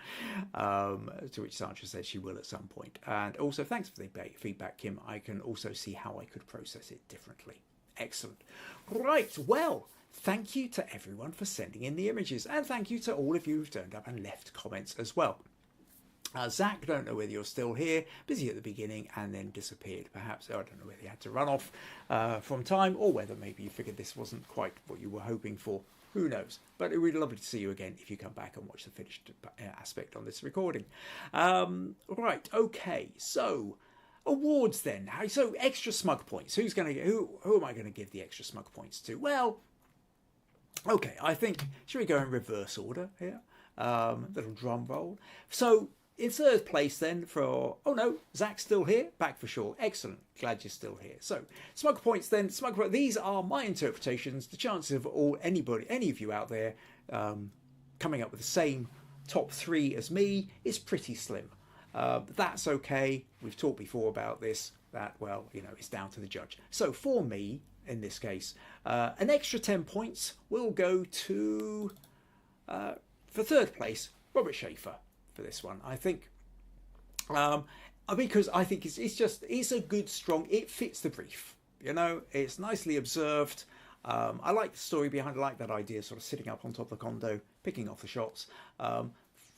To which Sandra says she will at some point. And also thanks for the feedback, Kim. I can also see how I could process it differently. Excellent. Right, well, thank you to everyone for sending in the images, and thank you to all of you who've turned up and left comments as well. Zach, don't know whether you're still here, busy at the beginning and then disappeared. Perhaps, I don't know whether you had to run off from time, or whether maybe you figured this wasn't quite what you were hoping for. Who knows? But it would be lovely to see you again if you come back and watch the finished aspect on this recording. Right, okay, so awards then. So extra smug points. Who am I going to give the extra smug points to? Well, okay, I think, should we go in reverse order here? Little drum roll. So in third place then for, oh no, Zach's still here, back for sure. Excellent, glad you're still here. So smug points then, these are my interpretations. The chances of any of you out there coming up with the same top three as me is pretty slim. That's okay. We've talked before about this, that, well, you know, it's down to the judge. So for me, in this case, an extra 10 points will go to, for third place, Robert Schaefer for this one, I think. Because I think it's a good, strong, it fits the brief. You know, it's nicely observed. I like the story behind it. I like that idea, sort of sitting up on top of the condo, picking off the shots,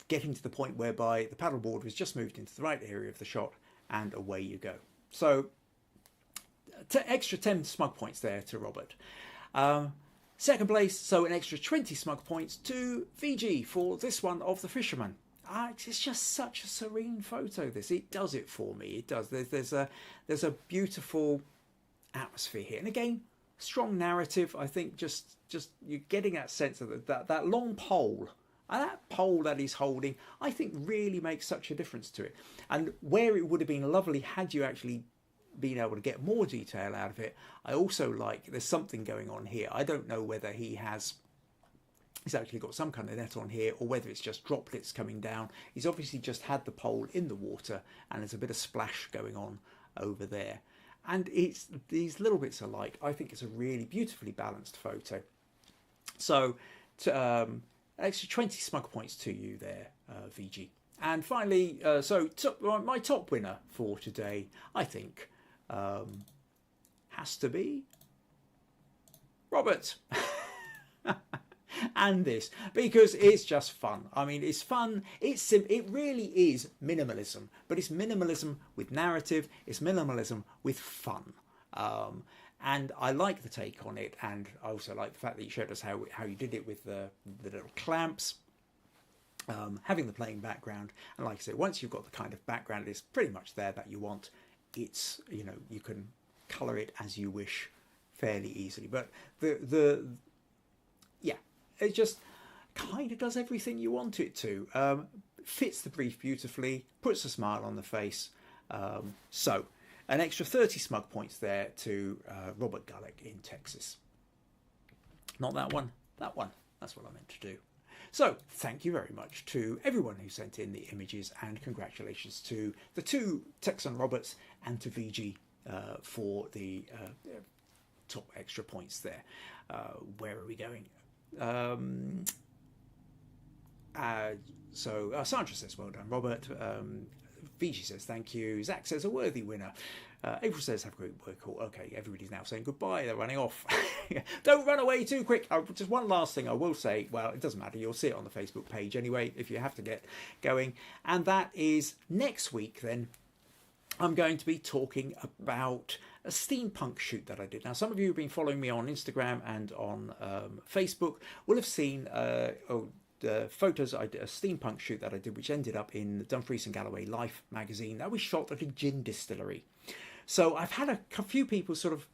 getting to the point whereby the paddleboard was just moved into the right area of the shot, and away you go. So, extra 10 smug points there to Robert. Second place, so an extra 20 smug points to Viji for this one of the Fisherman. It's just such a serene photo. It does it for me. It does. There's a beautiful atmosphere here, and again, strong narrative. I think just you're getting that sense of that long pole, and that pole that he's holding, I think really makes such a difference to it. And where it would have been lovely had you actually been able to get more detail out of it, I also like there's something going on here. I don't know whether he's actually got some kind of net on here, or whether it's just droplets coming down. He's obviously just had the pole in the water, and there's a bit of splash going on over there. And it's these little bits of light. I think it's a really beautifully balanced photo. So, extra 20 smug points to you there, Viji. And finally, my top winner for today, I think, has to be Robert. And this, because it's just fun. I mean, it's fun. It really is minimalism, but it's minimalism with narrative. It's minimalism with fun. And I like the take on it, and I also like the fact that you showed us how you did it with the little clamps, having the plain background. And like I said, once you've got the kind of background that's pretty much there that you want, it's, you know, you can colour it as you wish fairly easily. But yeah, it just kind of does everything you want it to. fits the brief beautifully, puts a smile on the face. So an extra 30 Smug Points there to Robert Gullick in Texas. Not that one, that one. That's what I meant to do. So thank you very much to everyone who sent in the images, and congratulations to the two Texan Roberts and to Viji for the top extra points there. Where are we going? Sandra says, well done, Robert. Viji says, thank you. Zach says, a worthy winner. April says, have a great work. Okay, everybody's now saying goodbye. They're running off. Don't run away too quick. Just one last thing I will say. Well, it doesn't matter. You'll see it on the Facebook page anyway if you have to get going. And that is next week then. I'm going to be talking about a steampunk shoot that I did. Now, some of you who've been following me on Instagram and on Facebook will have seen the photos I did, a steampunk shoot that I did, which ended up in the Dumfries and Galloway Life magazine. That was shot at a gin distillery. So I've had a few people sort of,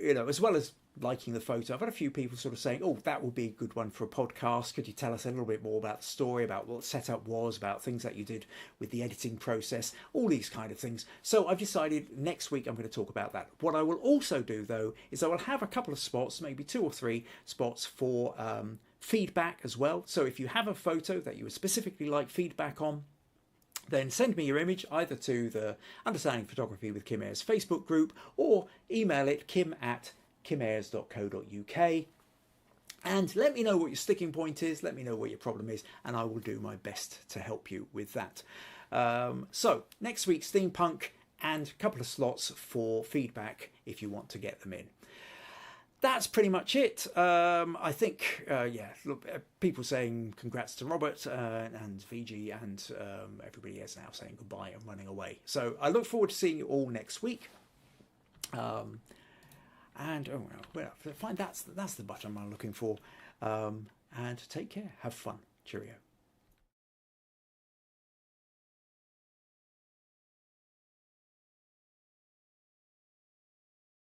as well as liking the photo, I've had a few people sort of saying, oh, that would be a good one for a podcast. Could you tell us a little bit more about the story, about what the setup was, about things that you did with the editing process, all these kind of things. So I've decided next week I'm going to talk about that. What I will also do, though, is I will have a couple of spots, maybe 2 or 3 spots for feedback as well. So if you have a photo that you would specifically like feedback on, then send me your image either to the Understanding Photography with Kim Ayres Facebook group, or email it kim@kimayres.co.uk, and let me know what your sticking point is, let me know what your problem is, and I will do my best to help you with that. So next week, steampunk, and a couple of slots for feedback if you want to get them in. That's pretty much it. I think, look, people saying congrats to Robert and Viji, and everybody is now saying goodbye and running away. So I look forward to seeing you all next week. And find that's the button I'm looking for. And take care. Have fun. Cheerio.